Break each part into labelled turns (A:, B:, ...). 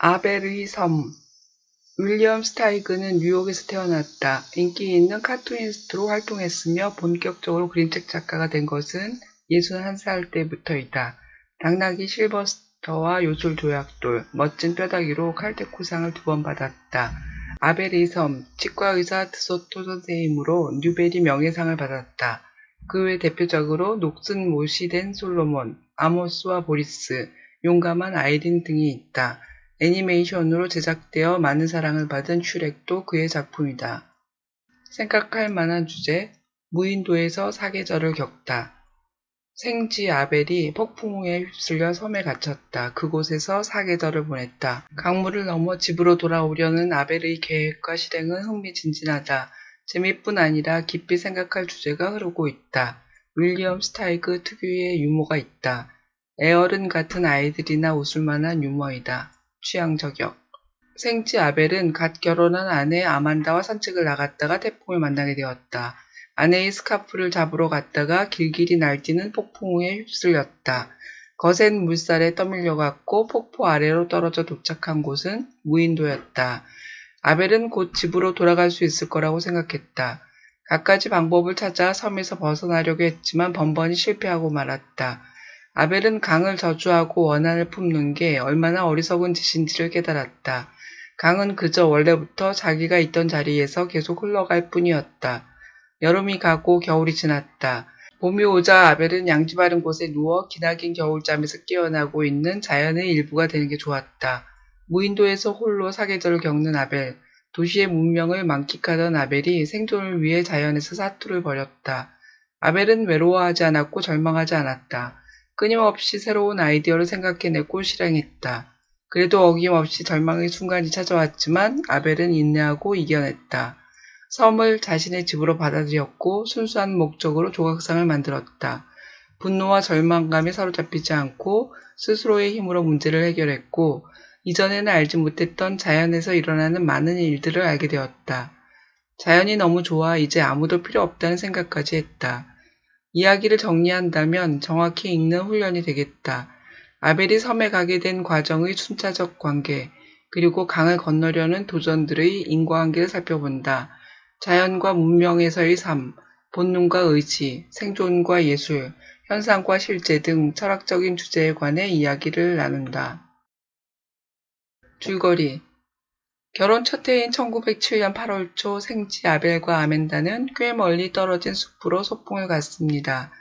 A: 아벨의 섬. 윌리엄 스타이그는 뉴욕에서 태어났다. 인기 있는 카툰리스트로 활동했으며 본격적으로 그림책 작가가 된 것은 61살 때부터이다. 당나귀 실버스터와 요술 조약돌, 멋진 뼈다귀로 칼테코상을 2번 받았다. 아벨의 섬, 치과의사 드소토 선생님으로 뉴베리 명예상을 받았다. 그 외 대표적으로 녹슨 못이 된 솔로몬, 아모스와 보리스, 용감한 아이린 등이 있다. 애니메이션으로 제작되어 많은 사랑을 받은 슈렉도 그의 작품이다. 생각할 만한 주제, 무인도에서 사계절을 겪다. 생쥐 아벨이 폭풍우에 휩쓸려 섬에 갇혔다. 그곳에서 사계절을 보냈다. 강물을 넘어 집으로 돌아오려는 아벨의 계획과 실행은 흥미진진하다. 재미뿐 아니라 깊이 생각할 주제가 흐르고 있다. 윌리엄 스타이그 특유의 유머가 있다. 애어른 같은 아이들이나 웃을 만한 유머이다. 취향 저격. 생쥐 아벨은 갓 결혼한 아내 아만다와 산책을 나갔다가 태풍을 만나게 되었다. 아내의 스카프를 잡으러 갔다가 길길이 날뛰는 폭풍우에 휩쓸렸다. 거센 물살에 떠밀려갔고 폭포 아래로 떨어져 도착한 곳은 무인도였다. 아벨은 곧 집으로 돌아갈 수 있을 거라고 생각했다. 갖가지 방법을 찾아 섬에서 벗어나려고 했지만 번번이 실패하고 말았다. 아벨은 강을 저주하고 원한을 품는 게 얼마나 어리석은 짓인지를 깨달았다. 강은 그저 원래부터 자기가 있던 자리에서 계속 흘러갈 뿐이었다. 여름이 가고 겨울이 지났다. 봄이 오자 아벨은 양지 바른 곳에 누워 기나긴 겨울잠에서 깨어나고 있는 자연의 일부가 되는 게 좋았다. 무인도에서 홀로 사계절을 겪는 아벨, 도시의 문명을 만끽하던 아벨이 생존을 위해 자연에서 사투를 벌였다. 아벨은 외로워하지 않았고 절망하지 않았다. 끊임없이 새로운 아이디어를 생각해내고 실행했다. 그래도 어김없이 절망의 순간이 찾아왔지만 아벨은 인내하고 이겨냈다. 섬을 자신의 집으로 받아들였고 순수한 목적으로 조각상을 만들었다. 분노와 절망감에 사로잡히지 않고 스스로의 힘으로 문제를 해결했고 이전에는 알지 못했던 자연에서 일어나는 많은 일들을 알게 되었다. 자연이 너무 좋아 이제 아무도 필요 없다는 생각까지 했다. 이야기를 정리한다면 정확히 읽는 훈련이 되겠다. 아벨이 섬에 가게 된 과정의 순차적 관계, 그리고 강을 건너려는 도전들의 인과관계를 살펴본다. 자연과 문명에서의 삶, 본능과 의지, 생존과 예술, 현상과 실제 등 철학적인 주제에 관해 이야기를 나눈다. 줄거리. 결혼 첫 해인 1907년 8월 초 생쥐 아벨과 아멘다는 꽤 멀리 떨어진 숲으로 소풍을 갔습니다.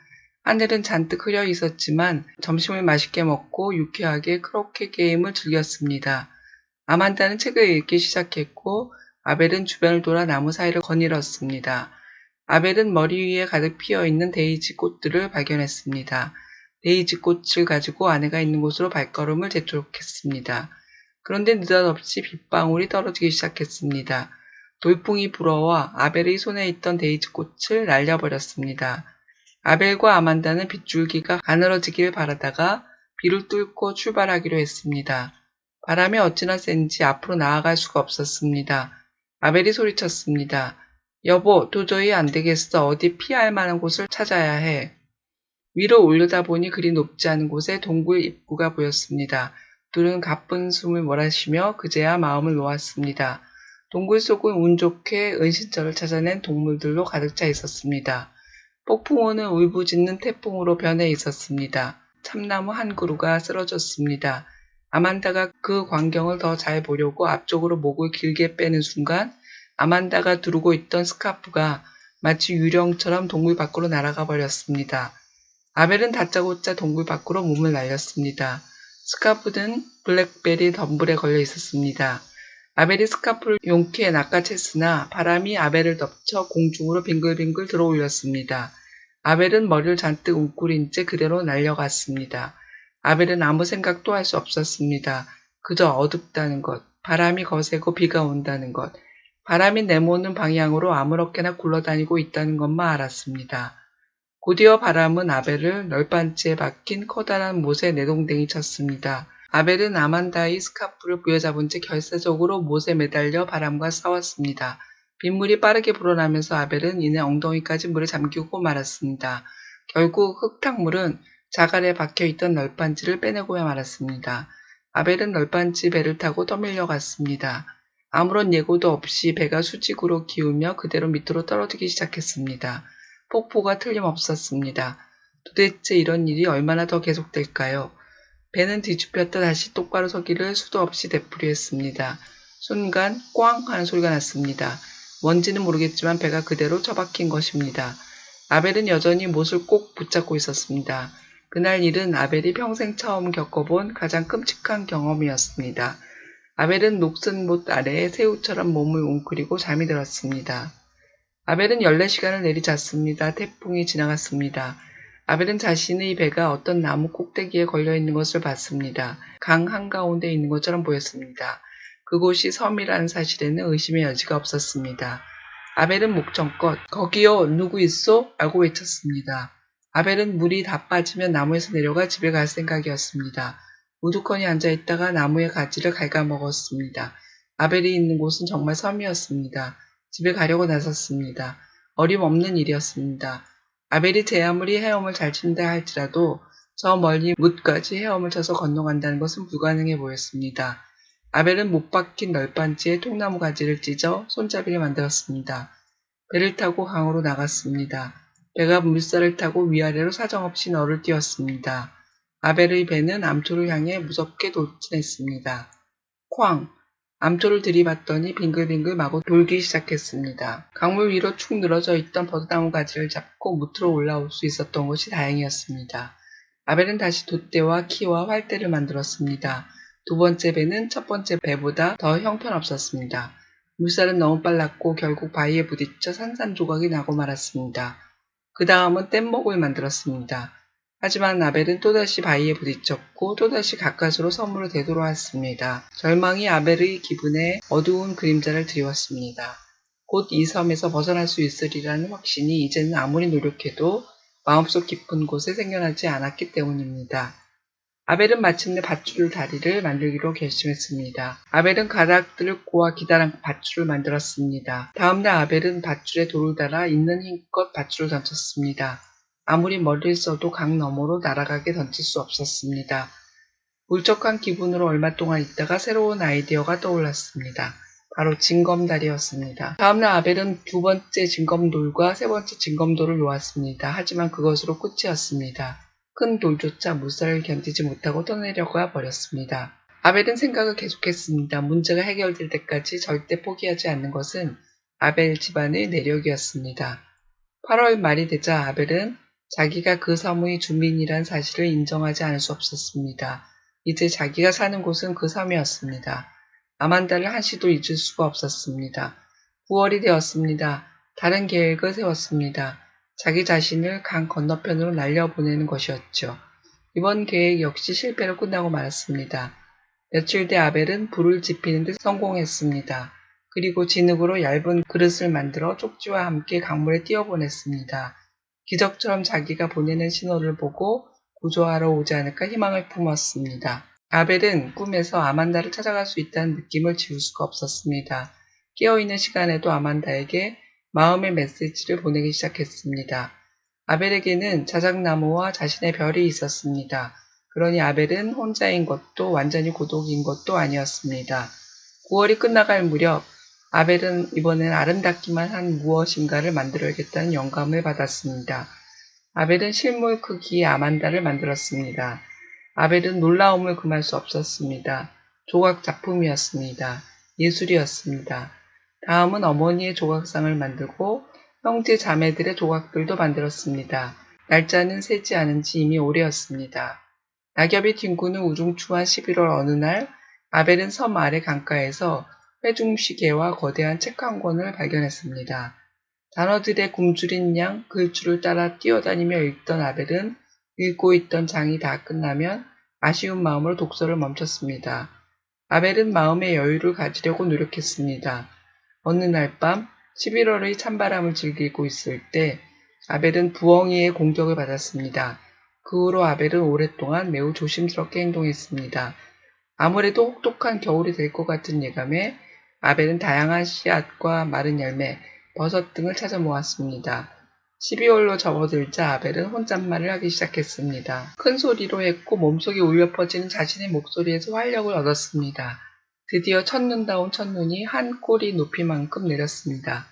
A: 하늘은 잔뜩 흐려 있었지만 점심을 맛있게 먹고 유쾌하게 크로켓 게임을 즐겼습니다. 아만다는 책을 읽기 시작했고 아벨은 주변을 돌아 나무 사이를 거닐었습니다. 아벨은 머리 위에 가득 피어있는 데이지 꽃들을 발견했습니다. 데이지 꽃을 가지고 아내가 있는 곳으로 발걸음을 재촉했습니다. 그런데 느닷없이 빗방울이 떨어지기 시작했습니다. 돌풍이 불어와 아벨의 손에 있던 데이지 꽃을 날려버렸습니다. 아벨과 아만다는 빗줄기가 가늘어지길 바라다가 비를 뚫고 출발하기로 했습니다. 바람이 어찌나 센지 앞으로 나아갈 수가 없었습니다. 아벨이 소리쳤습니다. 여보, 도저히 안 되겠어. 어디 피할 만한 곳을 찾아야 해. 위로 올려다보니 그리 높지 않은 곳에 동굴 입구가 보였습니다. 둘은 가쁜 숨을 몰아쉬며 그제야 마음을 놓았습니다. 동굴 속은 운 좋게 은신처를 찾아낸 동물들로 가득 차 있었습니다. 폭풍우는 울부짖는 태풍으로 변해 있었습니다. 참나무 한 그루가 쓰러졌습니다. 아만다가 그 광경을 더 잘 보려고 앞쪽으로 목을 길게 빼는 순간 아만다가 두르고 있던 스카프가 마치 유령처럼 동굴 밖으로 날아가 버렸습니다. 아벨은 다짜고짜 동굴 밖으로 몸을 날렸습니다. 스카프는 블랙베리 덤불에 걸려 있었습니다. 아벨이 스카프를 용케 낚아챘으나 바람이 아벨을 덮쳐 공중으로 빙글빙글 들어올렸습니다. 아벨은 머리를 잔뜩 웅크린 채 그대로 날려갔습니다. 아벨은 아무 생각도 할 수 없었습니다. 그저 어둡다는 것, 바람이 거세고 비가 온다는 것, 바람이 내모는 방향으로 아무렇게나 굴러다니고 있다는 것만 알았습니다. 곧이어 바람은 아벨을 널빤지에 박힌 커다란 못에 내동댕이 쳤습니다. 아벨은 아만다의 스카프를 부여잡은 채 결사적으로 못에 매달려 바람과 싸웠습니다. 빗물이 빠르게 불어나면서 아벨은 이내 엉덩이까지 물에 잠기고 말았습니다. 결국 흙탕물은 자갈에 박혀있던 널빤지를 빼내고야 말았습니다. 아벨은 널빤지 배를 타고 떠밀려 갔습니다. 아무런 예고도 없이 배가 수직으로 기우며 그대로 밑으로 떨어지기 시작했습니다. 폭포가 틀림없었습니다. 도대체 이런 일이 얼마나 더 계속될까요? 배는 뒤집혔다 다시 똑바로 서기를 수도 없이 되풀이했습니다. 순간 꽝 하는 소리가 났습니다. 뭔지는 모르겠지만 배가 그대로 처박힌 것입니다. 아벨은 여전히 못을 꼭 붙잡고 있었습니다. 그날 일은 아벨이 평생 처음 겪어본 가장 끔찍한 경험이었습니다. 아벨은 녹슨 못 아래에 새우처럼 몸을 웅크리고 잠이 들었습니다. 아벨은 14시간을 내리잤습니다. 태풍이 지나갔습니다. 아벨은 자신의 배가 어떤 나무 꼭대기에 걸려있는 것을 봤습니다. 강 한가운데 있는 것처럼 보였습니다. 그곳이 섬이라는 사실에는 의심의 여지가 없었습니다. 아벨은 목청껏 거기요 누구 있소? 라고 외쳤습니다. 아벨은 물이 다 빠지면 나무에서 내려가 집에 갈 생각이었습니다. 우두커니 앉아있다가 나무의 가지를 갉아먹었습니다. 아벨이 있는 곳은 정말 섬이었습니다. 집에 가려고 나섰습니다. 어림없는 일이었습니다. 아벨이 제 아무리 헤엄을 잘 친다 할지라도 저 멀리 뭇까지 헤엄을 쳐서 건너간다는 것은 불가능해 보였습니다. 아벨은 못 박힌 널빤지에 통나무 가지를 찢어 손잡이를 만들었습니다. 배를 타고 강으로 나갔습니다. 배가 물살을 타고 위아래로 사정없이 너를 띄웠습니다. 아벨의 배는 암초를 향해 무섭게 돌진했습니다. 쾅! 암초를 들이받더니 빙글빙글 마구 돌기 시작했습니다. 강물 위로 축 늘어져 있던 버드나무 가지를 잡고 무트로 올라올 수 있었던 것이 다행이었습니다. 아벨은 다시 돛대와 키와 활대를 만들었습니다. 두 번째 배는 첫 번째 배보다 더 형편없었습니다. 물살은 너무 빨랐고 결국 바위에 부딪혀 산산조각이 나고 말았습니다. 그 다음은 뗏목을 만들었습니다. 하지만 아벨은 또다시 바위에 부딪혔고 또다시 가까스로 섬으로 되돌아왔습니다. 절망이 아벨의 기분에 어두운 그림자를 드리웠습니다. 곧 이 섬에서 벗어날 수 있으리라는 확신이 이제는 아무리 노력해도 마음속 깊은 곳에 생겨나지 않았기 때문입니다. 아벨은 마침내 밧줄 다리를 만들기로 결심했습니다. 아벨은 가닥들을 꼬아 기다란 밧줄을 만들었습니다. 다음날 아벨은 밧줄에 돌을 달아 있는 힘껏 밧줄을 던졌습니다. 아무리 머리를 써도 강 너머로 날아가게 던질 수 없었습니다. 울적한 기분으로 얼마 동안 있다가 새로운 아이디어가 떠올랐습니다. 바로 징검다리였습니다. 다음날 아벨은 두 번째 징검돌과 세 번째 징검돌을 놓았습니다. 하지만 그것으로 끝이었습니다. 큰 돌조차 물살을 견디지 못하고 떠내려가 버렸습니다. 아벨은 생각을 계속했습니다. 문제가 해결될 때까지 절대 포기하지 않는 것은 아벨 집안의 내력이었습니다. 8월 말이 되자 아벨은 자기가 그 섬의 주민이란 사실을 인정하지 않을 수 없었습니다. 이제 자기가 사는 곳은 그 섬이었습니다. 아만다를 한시도 잊을 수가 없었습니다. 9월이 되었습니다. 다른 계획을 세웠습니다. 자기 자신을 강 건너편으로 날려보내는 것이었죠. 이번 계획 역시 실패로 끝나고 말았습니다. 며칠 뒤 아벨은 불을 지피는 데 성공했습니다. 그리고 진흙으로 얇은 그릇을 만들어 쪽지와 함께 강물에 띄워보냈습니다. 기적처럼 자기가 보내는 신호를 보고 구조하러 오지 않을까 희망을 품었습니다. 아벨은 꿈에서 아만다를 찾아갈 수 있다는 느낌을 지울 수가 없었습니다. 깨어있는 시간에도 아만다에게 마음의 메시지를 보내기 시작했습니다. 아벨에게는 자작나무와 자신의 별이 있었습니다. 그러니 아벨은 혼자인 것도 완전히 고독인 것도 아니었습니다. 9월이 끝나갈 무렵 아벨은 이번엔 아름답기만 한 무엇인가를 만들어야겠다는 영감을 받았습니다. 아벨은 실물 크기의 아만다를 만들었습니다. 아벨은 놀라움을 금할 수 없었습니다. 조각 작품이었습니다. 예술이었습니다. 다음은 어머니의 조각상을 만들고 형제 자매들의 조각들도 만들었습니다. 날짜는 세지 않은 지 이미 오래였습니다. 낙엽이 뒹구는 우중충한 11월 어느 날 아벨은 섬 아래 강가에서 회중시계와 거대한 책 한 권을 발견했습니다. 단어들의 굶주린 양 글줄을 따라 뛰어다니며 읽던 아벨은 읽고 있던 장이 다 끝나면 아쉬운 마음으로 독서를 멈췄습니다. 아벨은 마음의 여유를 가지려고 노력했습니다. 어느 날 밤 11월의 찬바람을 즐기고 있을 때 아벨은 부엉이의 공격을 받았습니다. 그 후로 아벨은 오랫동안 매우 조심스럽게 행동했습니다. 아무래도 혹독한 겨울이 될 것 같은 예감에 아벨은 다양한 씨앗과 마른 열매, 버섯 등을 찾아 모았습니다. 12월로 접어들자 아벨은 혼잣말을 하기 시작했습니다. 큰 소리로 했고 몸속에 울려 퍼지는 자신의 목소리에서 활력을 얻었습니다. 드디어 첫눈다운 첫눈이 한 꼬리 높이만큼 내렸습니다.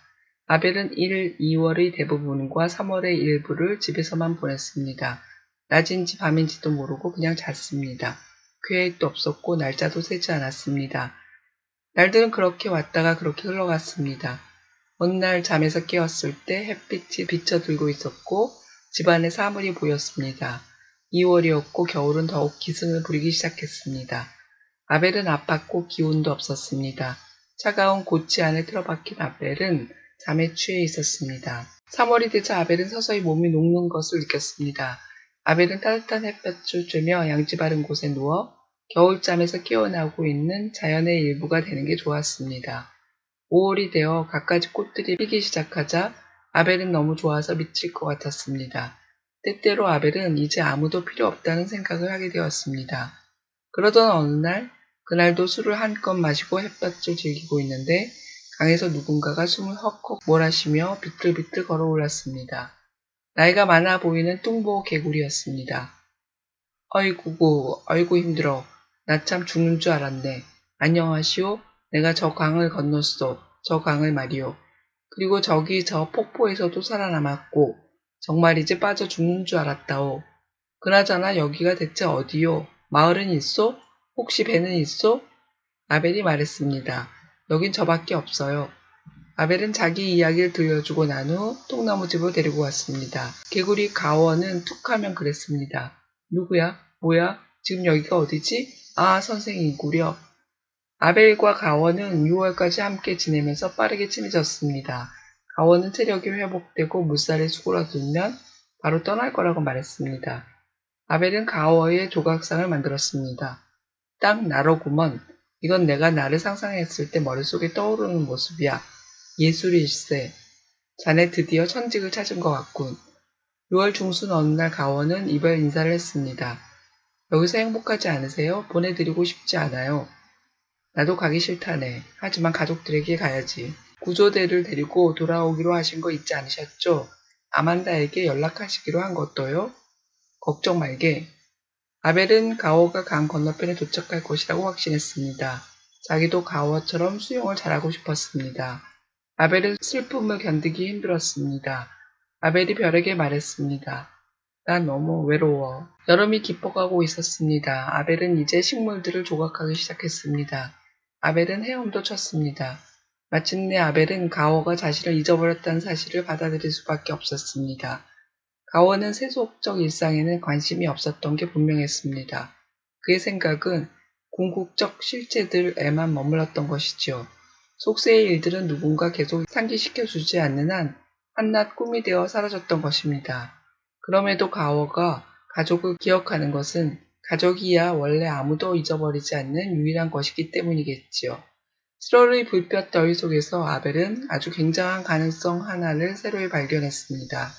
A: 아벨은 1, 2월의 대부분과 3월의 일부를 집에서만 보냈습니다. 낮인지 밤인지도 모르고 그냥 잤습니다. 계획도 없었고 날짜도 세지 않았습니다. 날들은 그렇게 왔다가 그렇게 흘러갔습니다. 어느 날 잠에서 깨었을 때 햇빛이 비쳐들고 있었고 집안에 사물이 보였습니다. 2월이었고 겨울은 더욱 기승을 부리기 시작했습니다. 아벨은 아팠고 기운도 없었습니다. 차가운 고치 안에 틀어박힌 아벨은 잠에 취해 있었습니다. 3월이 되자 아벨은 서서히 몸이 녹는 것을 느꼈습니다. 아벨은 따뜻한 햇볕을 쬐며 양지 바른 곳에 누워 겨울잠에서 깨어나고 있는 자연의 일부가 되는 게 좋았습니다. 5월이 되어 갖가지 꽃들이 피기 시작하자 아벨은 너무 좋아서 미칠 것 같았습니다. 때때로 아벨은 이제 아무도 필요 없다는 생각을 하게 되었습니다. 그러던 어느 날, 그날도 술을 한껏 마시고 햇볕을 즐기고 있는데 강에서 누군가가 숨을 헉헉 몰아쉬며 비틀비틀 걸어올랐습니다. 나이가 많아 보이는 뚱보 개구리였습니다. 어이구 힘들어. 나 참 죽는 줄 알았네. 안녕하시오. 내가 저 강을 건넜소. 저 강을 말이오. 그리고 저기 저 폭포에서도 살아남았고 정말이지 빠져 죽는 줄 알았다오. 그나저나 여기가 대체 어디요? 마을은 있소? 혹시 배는 있소? 아벨이 말했습니다. 여긴 저밖에 없어요. 아벨은 자기 이야기를 들려주고 난 후 통나무집으로 데리고 왔습니다. 개구리 가워는 툭 하면 그랬습니다. 누구야? 뭐야? 지금 여기가 어디지? 아, 선생이구려. 아벨과 가워는 6월까지 함께 지내면서 빠르게 친해졌습니다. 가워는 체력이 회복되고 물살에 수그러들면 바로 떠날 거라고 말했습니다. 아벨은 가워의 조각상을 만들었습니다. 딱 나로구먼. 이건 내가 나를 상상했을 때 머릿속에 떠오르는 모습이야. 예술일세. 자네 드디어 천직을 찾은 것 같군. 6월 중순 어느 날 가워는 이별 인사를 했습니다. 여기서 행복하지 않으세요? 보내드리고 싶지 않아요. 나도 가기 싫다네. 하지만 가족들에게 가야지. 구조대를 데리고 돌아오기로 하신 거 잊지 않으셨죠? 아만다에게 연락하시기로 한 것도요? 걱정 말게. 아벨은 가워가 강 건너편에 도착할 것이라고 확신했습니다. 자기도 가워처럼 수영을 잘하고 싶었습니다. 아벨은 슬픔을 견디기 힘들었습니다. 아벨이 별에게 말했습니다. 난 너무 외로워. 여름이 깊어가고 있었습니다. 아벨은 이제 식물들을 조각하기 시작했습니다. 아벨은 헤엄도 쳤습니다. 마침내 아벨은 가워가 자신을 잊어버렸다는 사실을 받아들일 수밖에 없었습니다. 가워는 세속적 일상에는 관심이 없었던 게 분명했습니다. 그의 생각은 궁극적 실체들에만 머물렀던 것이지요. 속세의 일들은 누군가 계속 상기시켜주지 않는 한 한낱 꿈이 되어 사라졌던 것입니다. 그럼에도 가워가 가족을 기억하는 것은 가족이야 원래 아무도 잊어버리지 않는 유일한 것이기 때문이겠지요. 7월의 불볕 더위 속에서 아벨은 아주 굉장한 가능성 하나를 새로이 발견했습니다.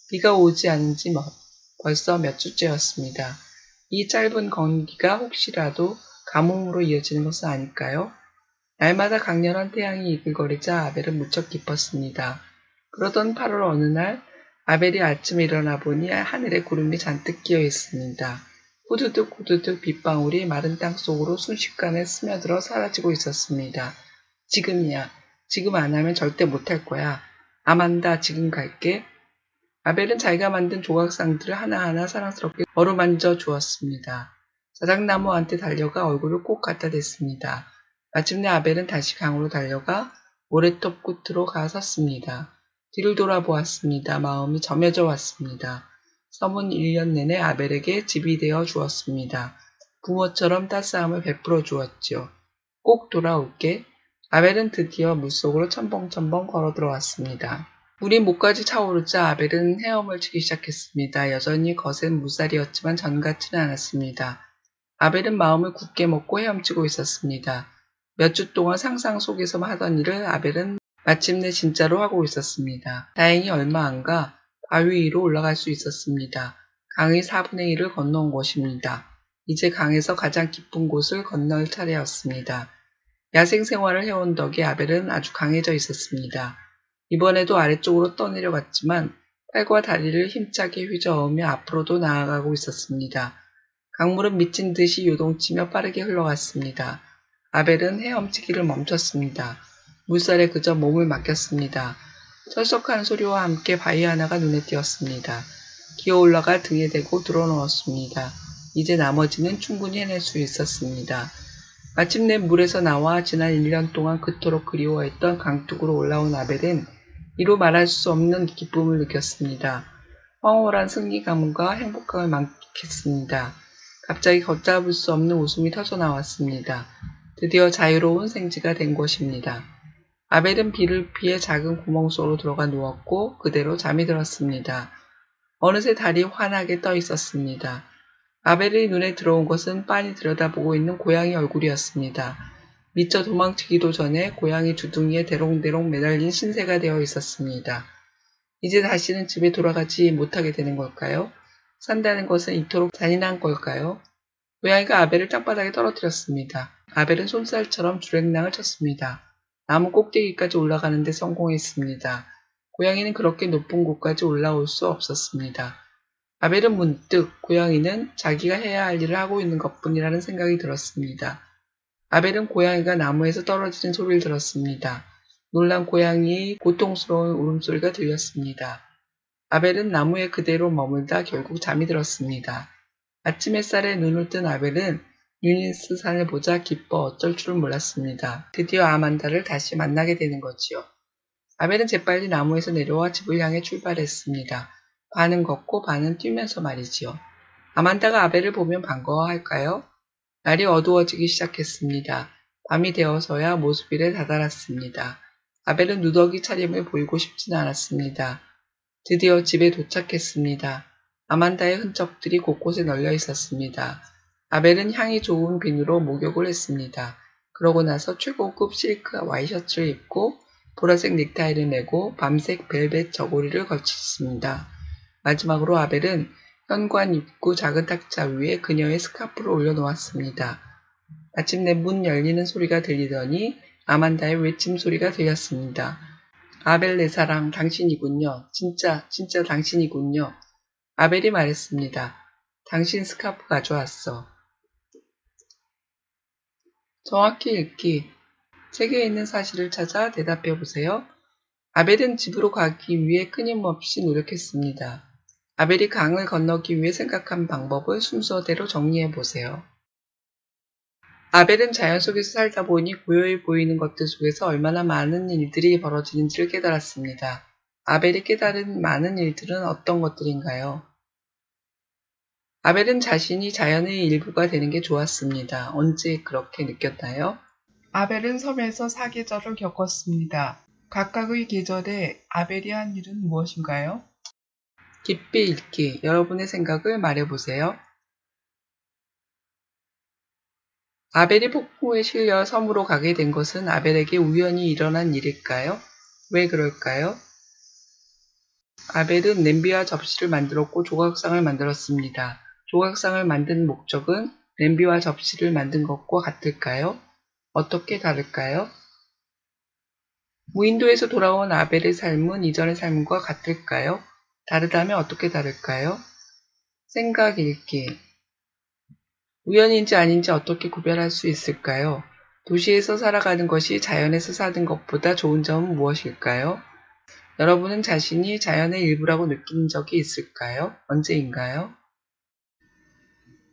A: 비가 오지 않은 지 벌써 몇 주째였습니다. 이 짧은 건기가 혹시라도 가뭄으로 이어지는 것은 아닐까요? 날마다 강렬한 태양이 이글거리자 아벨은 무척 기뻤습니다. 그러던 8월 어느 날 아벨이 아침에 일어나 보니 하늘에 구름이 잔뜩 끼어 있습니다. 후두둑 후두둑 빗방울이 마른 땅 속으로 순식간에 스며들어 사라지고 있었습니다. 지금이야. 지금 안 하면 절대 못할 거야. 아만다, 지금 갈게. 아벨은 자기가 만든 조각상들을 하나하나 사랑스럽게 어루만져 주었습니다. 자작나무한테 달려가 얼굴을 꼭 갖다 댔습니다. 마침내 아벨은 다시 강으로 달려가 모래톱 끝으로 가 섰습니다. 뒤를 돌아보았습니다. 마음이 점여져 왔습니다. 섬은 1년 내내 아벨에게 집이 되어 주었습니다. 부모처럼 따스함을 베풀어 주었지요. 꼭 돌아올게. 아벨은 드디어 물속으로 첨벙첨벙 걸어 들어왔습니다. 물이 목까지 차오르자 아벨은 헤엄을 치기 시작했습니다. 여전히 거센 물살이었지만 전같지는 않았습니다. 아벨은 마음을 굳게 먹고 헤엄치고 있었습니다. 몇 주 동안 상상 속에서만 하던 일을 아벨은 마침내 진짜로 하고 있었습니다. 다행히 얼마 안 가 바위 위로 올라갈 수 있었습니다. 강의 4분의 1을 건너온 것입니다. 이제 강에서 가장 깊은 곳을 건널 차례였습니다. 야생 생활을 해온 덕에 아벨은 아주 강해져 있었습니다. 이번에도 아래쪽으로 떠내려갔지만 팔과 다리를 힘차게 휘저으며 앞으로도 나아가고 있었습니다. 강물은 미친 듯이 요동치며 빠르게 흘러갔습니다. 아벨은 헤엄치기를 멈췄습니다. 물살에 그저 몸을 맡겼습니다. 철썩하는 소리와 함께 바위 하나가 눈에 띄었습니다. 기어올라가 등에 대고 들어누웠습니다. 이제 나머지는 충분히 해낼 수 있었습니다. 마침내 물에서 나와 지난 1년 동안 그토록 그리워했던 강둑으로 올라온 아벨은 이루 말할 수 없는 기쁨을 느꼈습니다. 황홀한 승리감과 행복감을 만끽했습니다. 갑자기 걷잡을 수 없는 웃음이 터져나왔습니다. 드디어 자유로운 생지가 된 것입니다. 아벨은 비를 피해 작은 구멍 속으로 들어가 누웠고 그대로 잠이 들었습니다. 어느새 달이 환하게 떠 있었습니다. 아벨의 눈에 들어온 것은 빤히 들여다보고 있는 고양이 얼굴이었습니다. 미처 도망치기도 전에 고양이 주둥이에 대롱대롱 매달린 신세가 되어 있었습니다. 이제 다시는 집에 돌아가지 못하게 되는 걸까요? 산다는 것은 이토록 잔인한 걸까요? 고양이가 아벨을 땅바닥에 떨어뜨렸습니다. 아벨은 쏜살처럼 주랭랑을 쳤습니다. 나무 꼭대기까지 올라가는 데 성공했습니다. 고양이는 그렇게 높은 곳까지 올라올 수 없었습니다. 아벨은 문득 고양이는 자기가 해야 할 일을 하고 있는 것뿐이라는 생각이 들었습니다. 아벨은 고양이가 나무에서 떨어지는 소리를 들었습니다. 놀란 고양이의 고통스러운 울음소리가 들렸습니다. 아벨은 나무에 그대로 머물다 결국 잠이 들었습니다. 아침 햇살에 눈을 뜬 아벨은 유니스 산을 보자 기뻐 어쩔 줄을 몰랐습니다. 드디어 아만다를 다시 만나게 되는 거지요. 아벨은 재빨리 나무에서 내려와 집을 향해 출발했습니다. 반은 걷고 반은 뛰면서 말이지요. 아만다가 아벨을 보면 반가워할까요? 날이 어두워지기 시작했습니다. 밤이 되어서야 모습일에 다다랐습니다. 아벨은 누더기 차림을 보이고 싶지는 않았습니다. 드디어 집에 도착했습니다. 아만다의 흔적들이 곳곳에 널려 있었습니다. 아벨은 향이 좋은 비누로 목욕을 했습니다. 그러고 나서 최고급 실크 와이셔츠를 입고 보라색 넥타이를 매고 밤색 벨벳 저고리를 걸쳤습니다. 마지막으로 아벨은 현관 입구 작은 탁자 위에 그녀의 스카프를 올려놓았습니다. 마침내 문 열리는 소리가 들리더니 아만다의 외침 소리가 들렸습니다. 아벨 내 사랑 당신이군요. 진짜 당신이군요. 아벨이 말했습니다. 당신 스카프 가져왔어. 정확히 읽기. 책에 있는 사실을 찾아 대답해 보세요. 아벨은 집으로 가기 위해 끊임없이 노력했습니다. 아벨이 강을 건너기 위해 생각한 방법을 순서대로 정리해 보세요. 아벨은 자연 속에서 살다 보니 고요해 보이는 것들 속에서 얼마나 많은 일들이 벌어지는지를 깨달았습니다. 아벨이 깨달은 많은 일들은 어떤 것들인가요? 아벨은 자신이 자연의 일부가 되는 게 좋았습니다. 언제 그렇게 느꼈나요? 아벨은 섬에서 사계절을 겪었습니다. 각각의 계절에 아벨이 한 일은 무엇인가요? 깊이 읽기. 여러분의 생각을 말해보세요. 아벨이 폭풍에 실려 섬으로 가게 된 것은 아벨에게 우연히 일어난 일일까요? 왜 그럴까요? 아벨은 냄비와 접시를 만들었고 조각상을 만들었습니다. 조각상을 만든 목적은 냄비와 접시를 만든 것과 같을까요? 어떻게 다를까요? 무인도에서 돌아온 아벨의 삶은 이전의 삶과 같을까요? 다르다면 어떻게 다를까요? 생각 읽기. 우연인지 아닌지 어떻게 구별할 수 있을까요? 도시에서 살아가는 것이 자연에서 사는 것보다 좋은 점은 무엇일까요? 여러분은 자신이 자연의 일부라고 느낀 적이 있을까요? 언제인가요?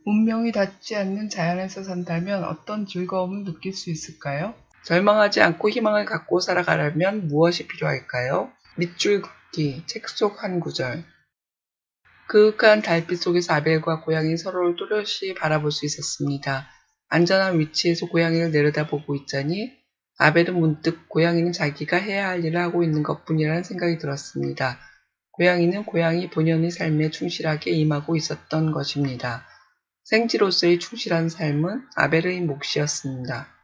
A: 운명이 닿지 않는 자연에서 산다면 어떤 즐거움을 느낄 수 있을까요? 절망하지 않고 희망을 갖고 살아가려면 무엇이 필요할까요? 밑줄 긋기, 책 속 한 구절. 그윽한 달빛 속에서 아벨과 고양이는 서로를 또렷이 바라볼 수 있었습니다. 안전한 위치에서 고양이를 내려다보고 있자니 아벨은 문득 고양이는 자기가 해야 할 일을 하고 있는 것뿐이라는 생각이 들었습니다. 고양이는 고양이 본연의 삶에 충실하게 임하고 있었던 것입니다. 생지로서의 충실한 삶은 아벨의 몫이었습니다.